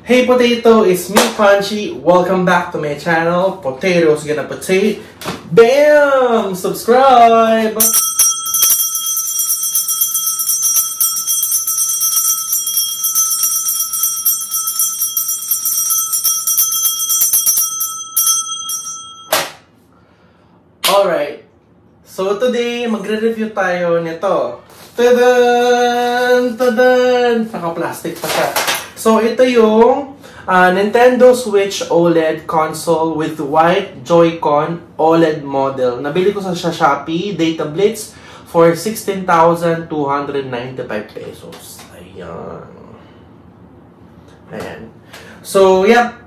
Hey Potato, it's me Crunchy. Welcome back to my channel. Potatoes gonna potato. Bam! Subscribe! Alright. So today, magre-review tayo nito. Tadan! Tadan! Naka-plastic pa siya. So, ito yung Nintendo Switch OLED console with white Joy-Con OLED model. Nabili ko sa Shopee, Data Blitz, for 16,295 pesos. Ayan. Ayan. So, yeah.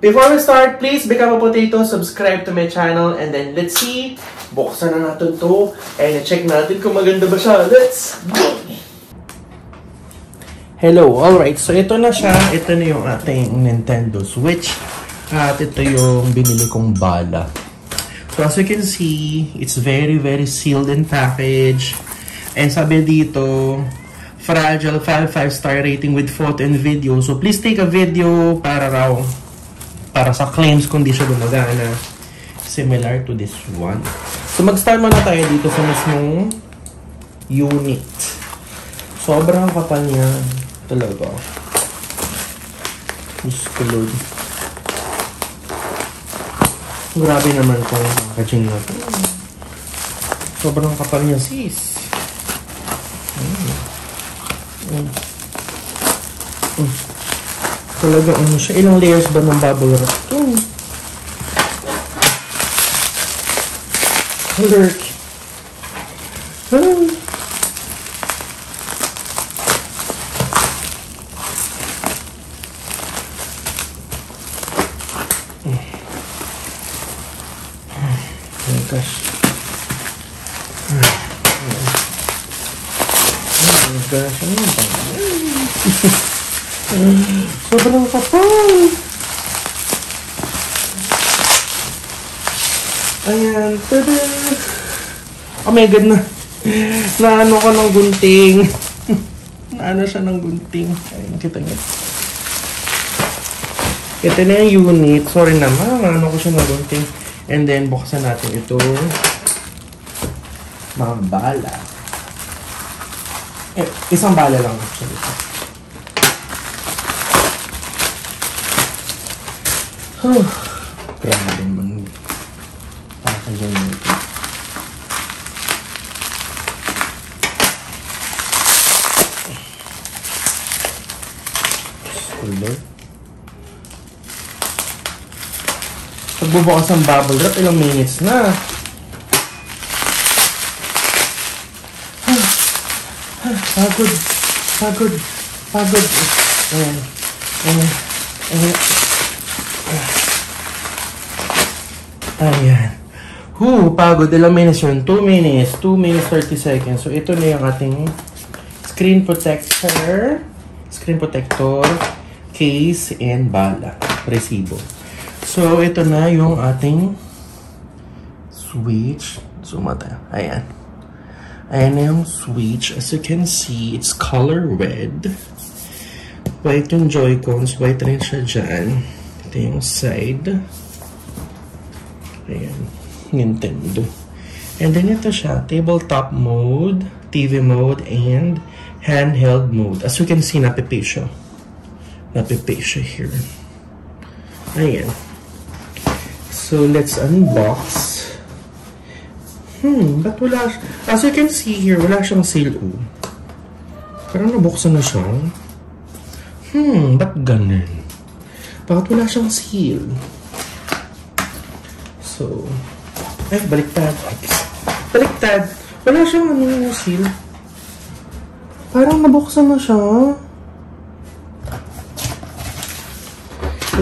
Before we start, please become a potato, subscribe to my channel, and then let's see. Buksan na natin to, and check natin kung maganda ba siya. Let's go! Hello, alright. So, ito na siya. Ito na yung ating Nintendo Switch. At ito yung binili kong bala. So, as you can see, it's very sealed and packaged. And sabi dito, fragile 5-star rating with photo and video. So, please take a video para sa claims kung di siya gumagana. Similar to this one. So, mag-start muna tayo dito sa mismong unit. Sobrang kapal niya. Talaga. Diyos ko Lord. Grabe naman itong packaging na ito. Sobrang kapal niya, sis. Talaga ano siya. Ilang layers ba ng bubble wrap ito? Alert. Gosh. Oh my gosh. Ano ba? Sobrang kapal. Ayan. Tada! Oh my God na. Naano ko ng gunting. Naano siya ng gunting. Ayan, kita niyo. Ito na yung unit. Sorry naman. Naano ko siya ng gunting. And then, buksan natin ito. Mga bala. Isang bala lang actually. Grabe naman. Pakagyan nito. Color. Pagbubukas ng bubble wrap, ilang minutes na. Pagod. Pagod. Pagod. Ayan. Ayan. Ayan. Ayan. Pagod. Ilang minutes yun? 2 minutes. 2 minutes 30 seconds. So, ito na yung ating screen protector. Screen protector, case, and bala. Resibo. So, ito na yung ating switch. Zoom out tayo. Ayan. Ayan na yung switch. As you can see, it's color red. White yung Joy-Cons. White rin siya dyan. Ito yung side. Ayan. Nintendo. And then ito siya. Tabletop mode, TV mode, and handheld mode. As you can see, napipi siya. Napipi siya here. Ayan. So, let's unbox. Ba't wala siya? As you can see here, wala siyang seal. Parang nabuksan na siya. Ba't ganun? Bakit wala siyang seal? So, baliktad. Baliktad. Wala siyang seal. Parang nabuksan na siya.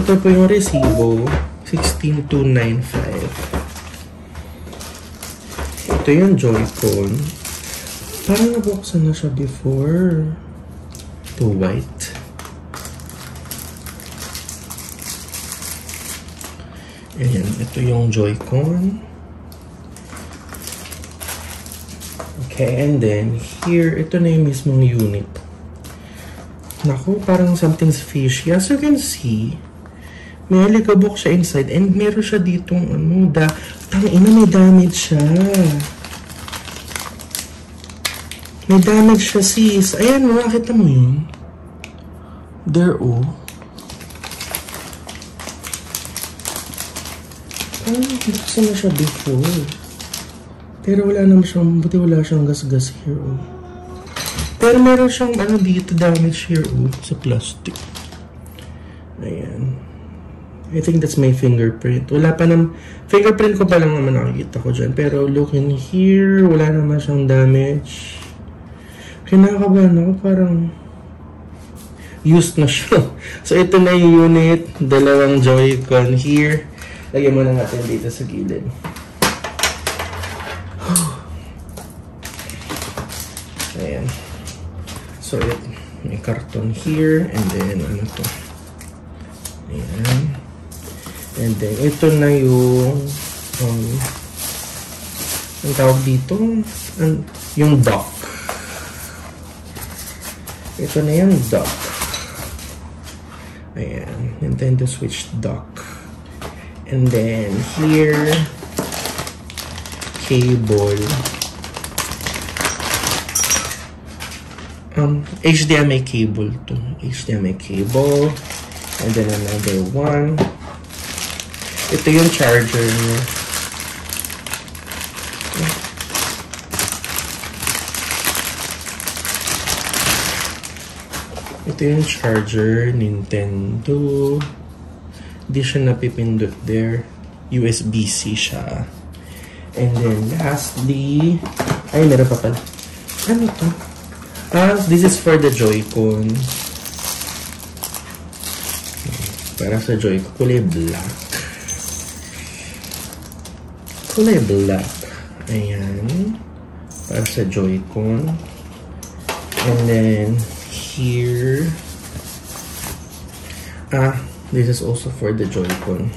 Ito po yung resibo. 16,295. Ito yung Joy-Con. Parang nabuksan na siya before. Ito white. Ayan, ito yung Joy-Con. Okay, and then here, ito na yung mismong unit. Naku, parang something's fishy. As you can see, may alikabok siya inside and meron siya ditong ano, tangina, may damage siya. May damage siya, sis. Ayan, nakita mo yun? There, oh. Parang buksan na siya before. Pero wala naman siyang, buti wala siyang gas-gas here, oh. Pero meron siyang, ano dito, damage here, oh, sa plastic. Ayan. I think that's my fingerprint. Wala pa naman, fingerprint ko pa lang naman nakikita ko dyan. Pero look in here, wala naman siyang damage. Kinakabahan ako, parang used na siya. So, ito na yung unit. Dalawang Joy-Con here. Lagyan mo na natin dito sa gilid. Ayan. So, may karton here. And then, ano to? Ayan. And then, ito na yung ang tawag dito? Yung dock. Ito na yung dock. Ayan. Nintendo Switch dock. And then, here, cable. HDMI cable to. HDMI cable. And then another one. Ito yung charger niya. Ito yung charger, Nintendo. Hindi siya napipindot there. USB-C siya. And then lastly, ay meron pa pala. Ano to? This is for the Joy-Con. Para sa Joy-Con, kulay black. Kulay black. Ayan. Para sa Joy-Con. And then here, this is also for the Joy-Con.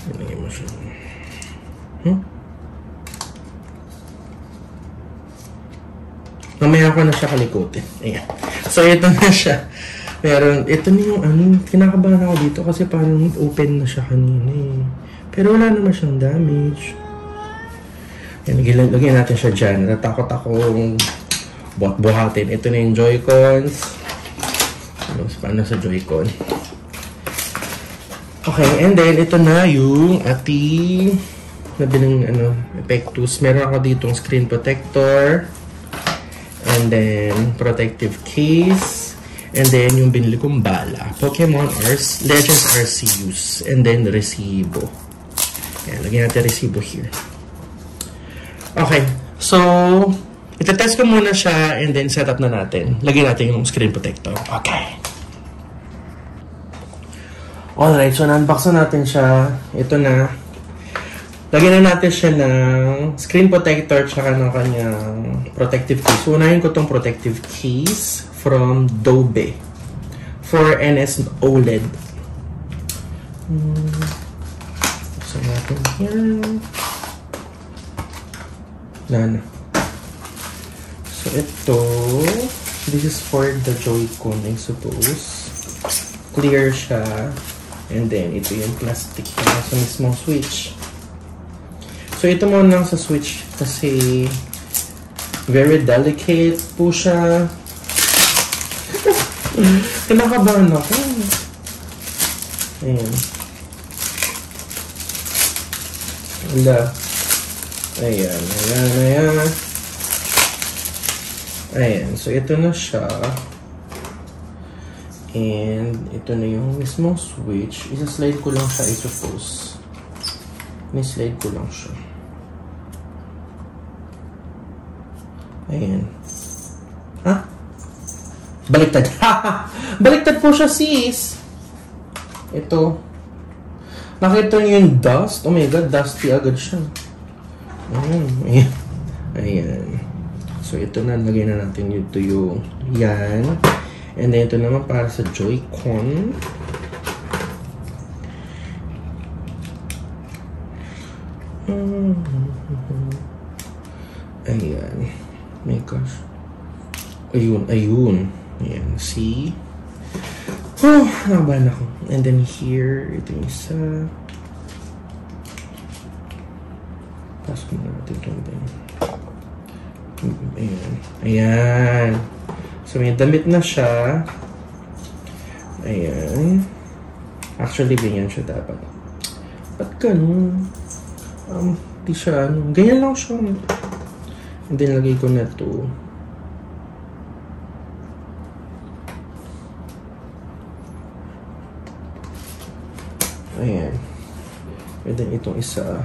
Ilagay mo siya. Mamaya ko na siya kalikutin. Ayan. So, ito na siya. Meron, ito na yung kinakabahan ako dito kasi parang open na siya kanina eh. Pero wala naman siyang damage. Ayan, lagyan natin siya dyan. Natakot akong buhat-buhatin. Ito na yung Joy-Cons. Paano sa Joy-Con? Okay, and then ito na yung ating nabiling Epectus. Meron ako ditong screen protector. And then protective case. And then yung binili kong bala. Pokemon Legends Arceus. And then resibo. Ayan, lagyan natin resibo here. Okay, so itetest ko muna siya and then set up na natin. Lagyan natin yung screen protector. Okay. Alright, so na-unbox na natin siya. Ito na. Lagyan na natin siya ng screen protector tsaka ng kanyang protective case. Unahin ko tong protective case from Dobe for NS OLED. So natin yan. Lana. So ito, this is for the Joy-Con, I suppose. Clear siya. And then, ito yung plastic niya sa mismong switch. So, ito muna lang sa switch kasi very delicate po siya. Kinakabahan ako. Ayan. Wala. Ayan, ayan, ayan. Ayan, so ito na siya. And ito na yung mismong switch. Isa-slide ko lang siya, I suppose. Ni-slide ko lang siya. Ayan. Ha? Baliktad. Baliktad po siya, sis. Ito. Nakita niyo yung dust? Oh my god, dusty agad siya. Ayan. Ayan. So, ito na. Lagyan na natin ito yung yan. And then, ito naman para sa Joy-Con. Ayan. My gosh. Ayun, ayun. Ayan, see? Oh, nakabahan ako. And then here, ito yung isa. Pasok na natin ito. Ayan. Ayan. So, may damit na siya. Ayan. Actually, ganyan siya dapat. Ba't ganun? Di siya, ganyan lang siya. And then, lagay ko na ito. Ayan. And then, itong isa.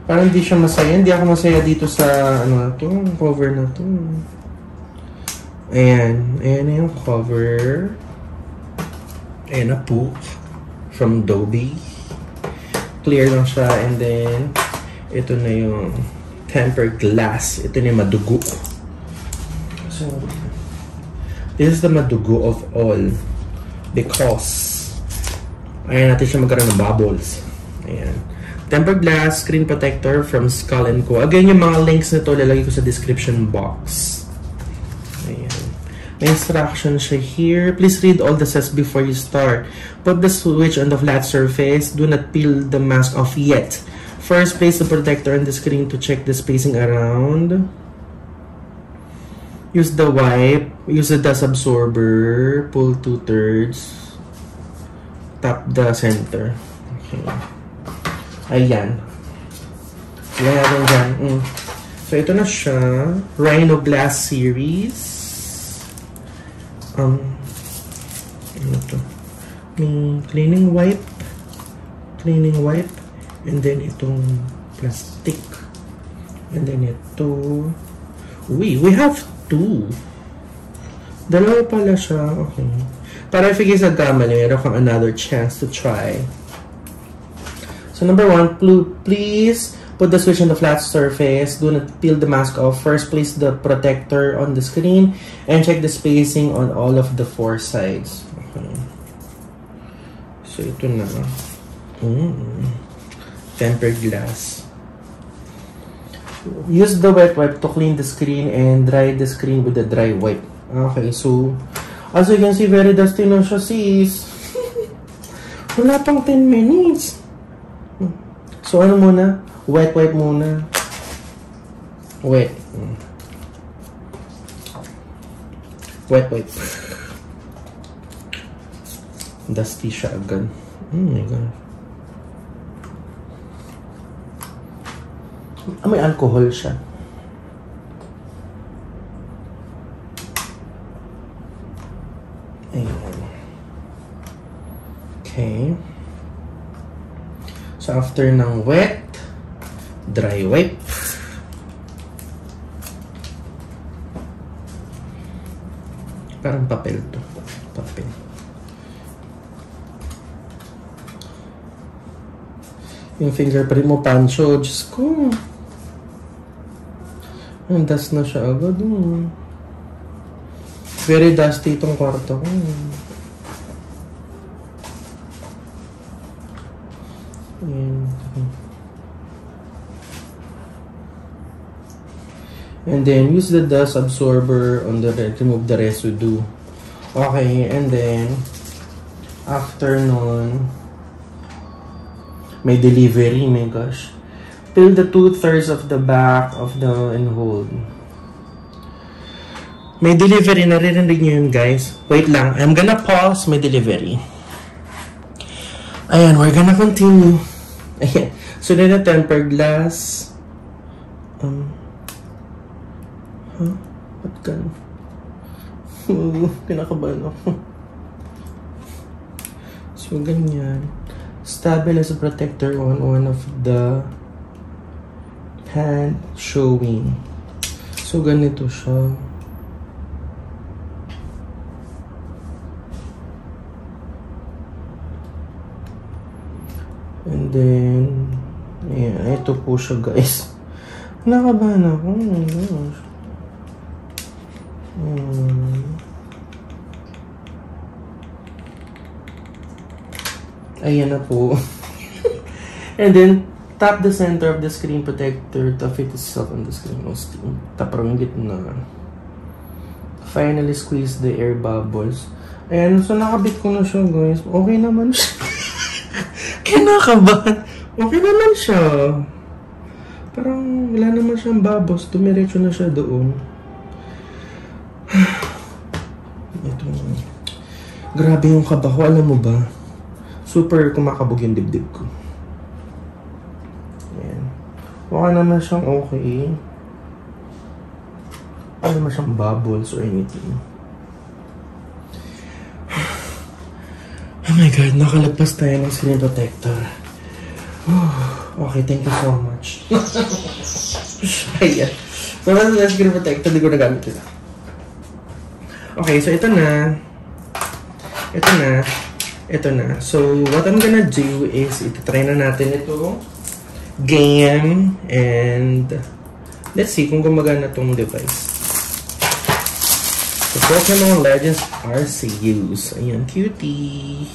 Parang hindi siya masaya. Hindi ako masaya dito sa, ano na to, cover na to. Ayan. Ayan na yung cover. Ayan na po. From Dobby. Clear lang siya. And then, ito na yung tempered glass. Ito na yung madugo. So, this is the madugo of all. Because, ayan natin siya magkaroon ng bubbles. Ayan. Tempered glass, screen protector from Skull & Co. Again, yung mga links nito lalagay ko sa description box. Ayan. May instruction siya here. Please read all the steps before you start. Put the switch on the flat surface. Do not peel the mask off yet. First, place the protector on the screen to check the spacing around. Use the wipe. Use the dust absorber. Pull 2/3. Tap the center. Okay. Ayan. Sila natin dyan. So, ito na siya. Rhino Glass Series. Ano to? May cleaning wipe. Cleaning wipe. And then, itong plastic. And then, ito. Uy, we have 2. Dalawa pala siya. Okay. Para if you guys nagkamali, meron kang another chance to try. So, number 1, please put the switch on the flat surface. Do not peel the mask off. First, place the protector on the screen and check the spacing on all of the 4 sides. Okay. So, ito na. Tempered glass. Use the wet wipe to clean the screen and dry the screen with the dry wipe. Okay, so, as you can see, very dusty na siya, sis. Wala pang 10 minutes. So, ano muna? Wet wipe muna. Wet. Wet wipe. Dusty siya agad. Oh my God. May alcohol siya. Ayan. Okay. So, after ng wet, dry wipe. Parang papel to. Papel. Yung fingerprint mo, Pancho. Diyos ko. Ang dust na siya agad. Very dusty itong kwarto ko. And then use the dust absorber on the remove the residue. Okay, and then after nun, may delivery, my gosh. Peel the 2/3 of the back of the and hold. May delivery, naririnig nyo yun, guys. Wait lang, I'm gonna pause. May delivery. Ayan, we're gonna continue. Ayan. So, then the tempered glass. Ba't ganun? Kinakabahan ako. So, ganyan. Stabilize protector on one of the hand showing. So, ganito siya. And then, ayan, ito po siya, guys. Nakabahan ako. Oh my gosh. Ayan na po. And then, Tap the center of the screen protector to fit itself on the screen. Tap parang gitna. Finally squeeze the air bubbles. Ayan, so nakabit ko na siya, guys. Okay naman siya. Kinakabahan. Okay naman siya. Parang wala naman siyang bubbles. Dumiretso na siya doon. Ito. Grabe yung kaba ko. Alam mo ba? Super kumakabog yung dibdib ko. Ayan. Okay naman siyang okay. Wala naman siyang bubbles or anything. Oh my God, nakalagpas tayo ng screen protector. Okay, thank you so much. Ayan. So, nasa screen protector, hindi ko nagamit ito. Okay, so ito na. Ito na. So, what I'm gonna do is, ito-try na natin ito. Game. And, let's see kung gumagana itong device. So, Pokemon Legends Arceus. Ayan, cutie.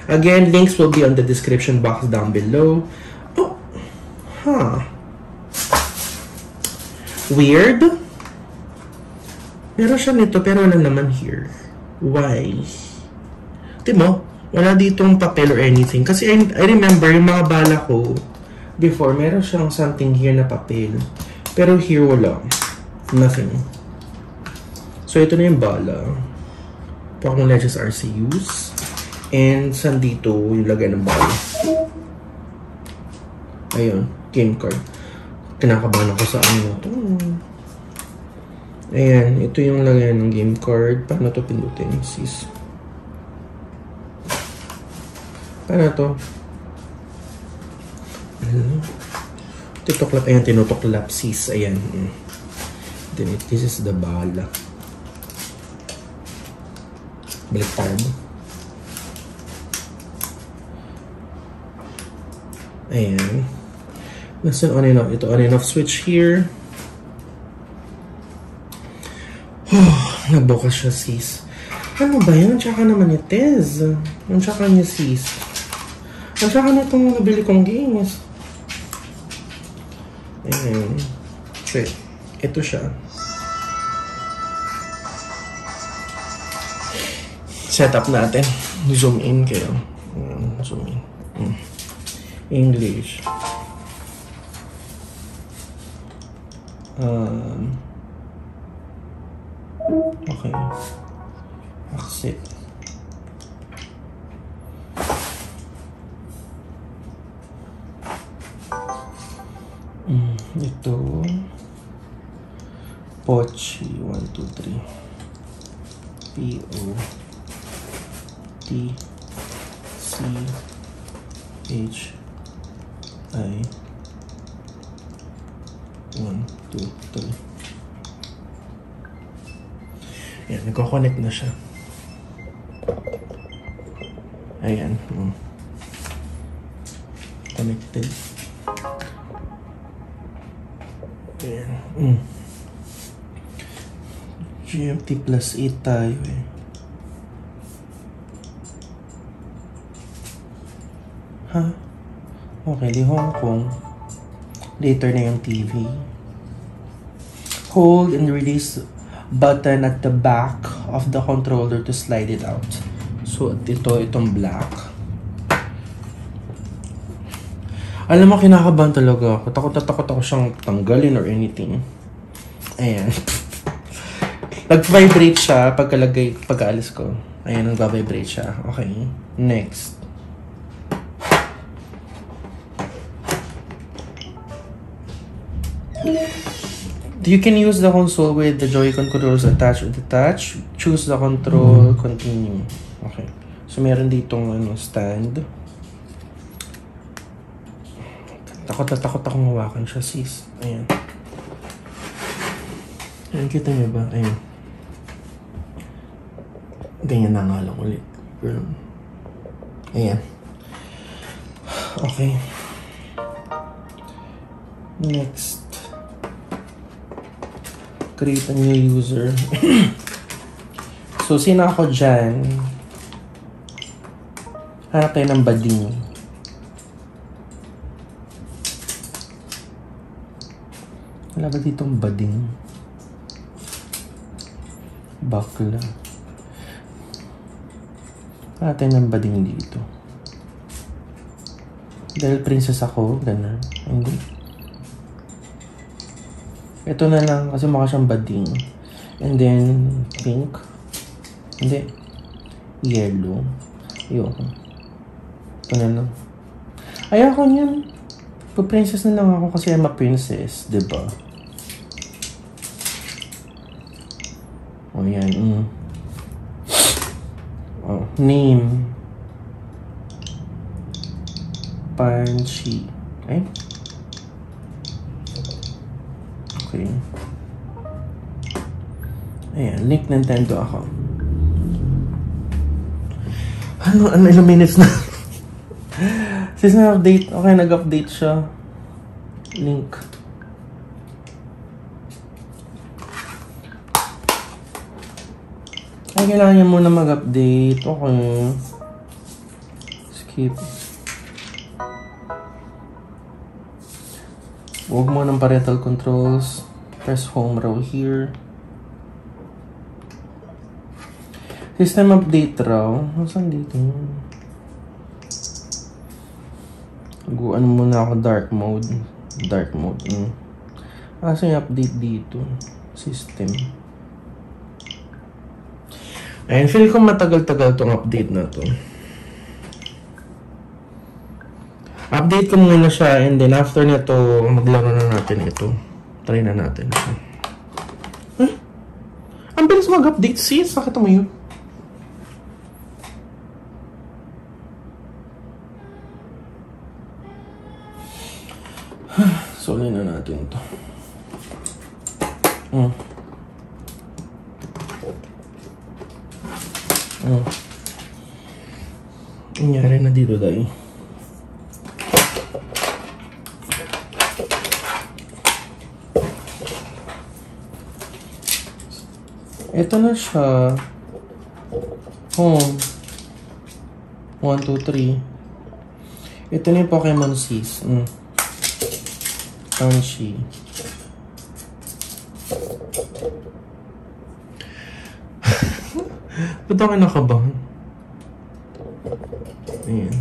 Again, links will be on the description box down below. Oh, huh. Weird. Meron siya nito, pero wala naman here. Why? Timo, wala ditong papel or anything. Kasi I remember yung mga bala ko before, meron siyang something here na papel. Pero here wala. Nothing. So, ito na yung bala. Pokemon Legends Arceus. And, saan dito yung lagay ng bala? Ayun, game card. Kinakabahan ako sa ano ito. Ayan, ito yung lagay ng game card. Paano ito pindutin, sis? Paano ito? Tituklap. Ayan, tinutuklap, sis. Ayan. Then, this is the bala. Baliktad. Ayan. Nasa on and off. Ito on and off switch here. Nabukas siya, sis. Ano ba yan? Tsaka naman ni Tez. Ang tsaka niya, sis. Ang tsaka na itong nabili kong games. Ayan. Check. Ito siya. Setup natin. Zoom in kayo. Zoom in. English. Okay. Accept. Ito. Pochi. 1, 2, 3. P-O. T-C-H-I 1, 2, 3. Ayan, nagko-connect na siya. Ayan. Connected. Ayan. GMT plus 8 tayo eh. Ha? Okay, di Hong Kong. Later na yung TV. Hold and release button at the back of the controller to slide it out. So, itong black. Alam mo, kinakabahan talaga ako. Takot ako siyang tanggalin or anything. Ayan. Nag-vibrate siya pagkaalis ko. Ayan, nag-vibrate siya. Okay. Next. You can use the console with the Joy-Con controllers attached or detached. Choose the control, continue. Okay. So, meron ditong stand. Takot akong hawakan siya, sis. Ayan. Ayan, kita niyo ba? Ayan. Ganyan na nga lang ulit. Ayan. Okay. Next. Create a new user. So, sino ako dyan? Hanap tayo ng bading. Wala ba ditong bading? Bakla. Natin ang bading dito. Dahil princess ako, ganun. Hindi. Ito na lang kasi mukha siyang bading. And then, pink. Hindi. Yellow. Ayoko. Ito na lang. Ayoko niyan. Pa-princess na lang ako kasi I'm a princess. Diba? O yan. Oh, name. Panchi. Okay? Okay. Ayan, link Nintendo ako. Ano ilang minutes na? Since na-update, okay, nag-update siya. Link. Ay, kailangan niya muna mag-update. Okay. Skip. Huwag mo ng parental controls. Press home row here. System update raw. Saan dito? Ano muna ako dark mode. Dark mode. Asa yung update dito? System. Ayun, feel ko matagal-tagal tong update na to. Update ko muna siya and then after nito, maglaro na natin ito. Try na natin. Huh? Ang bilis mag-update sis. Nakita mo yun? Solin na natin ito. Nangyari na dito dahil. Ito na siya. Home. 1, 2, 3. Ito na yung Pokemon sis. Panchi. Ba't ako nakabahan? Ayan.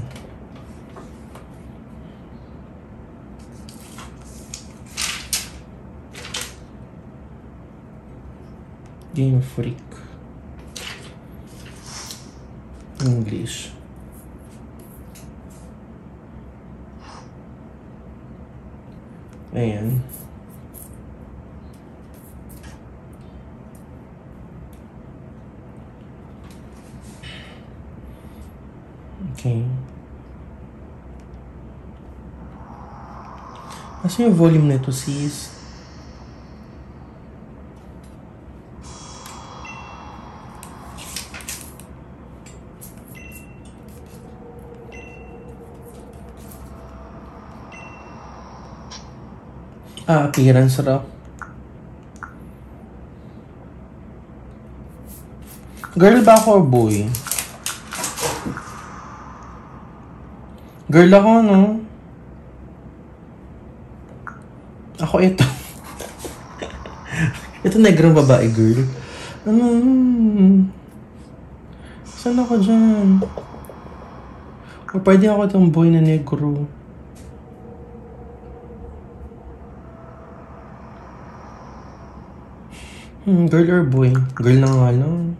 Game Freak. English. Ayan. Okay. Asa yung volume na ito, sis? Appearance raw. Girl ba ako or boy? Girl ako, no? Ako ito. Ito negrong babae, girl. Saan ako dyan? O pwede ako itong boy na negro. Girl or boy? Girl na nga lang.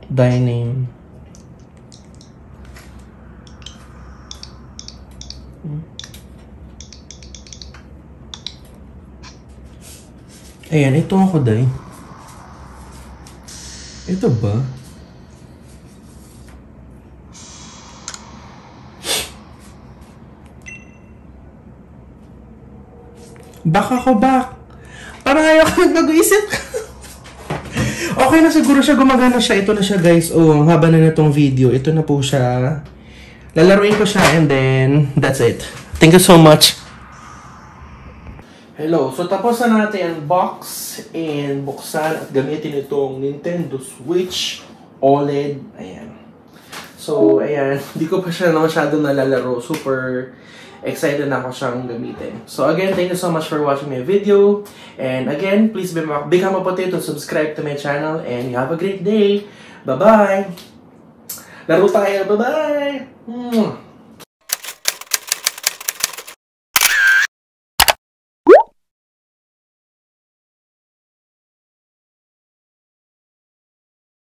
Die name. Ayan, ito ako, Day. Ito ba? Baka ko back. Parang ayaw ka nag-isip. Okay na siguro siya, gumagana siya. Ito na siya, guys. Oh, ang haba na itong video. Ito na po siya. Lalaruin ko siya and then that's it. Thank you so much. Hello. So, tapos na natin ang box and buksan at gamitin itong Nintendo Switch OLED. Ayan. So, ayan. Hindi ko pa siya masyado nalalaro. Super excited na ako siyang gamitin. So again, thank you so much for watching my video. And again, please become a potato, subscribe to my channel, and you have a great day. Bye-bye! Laro tayo! Bye-bye!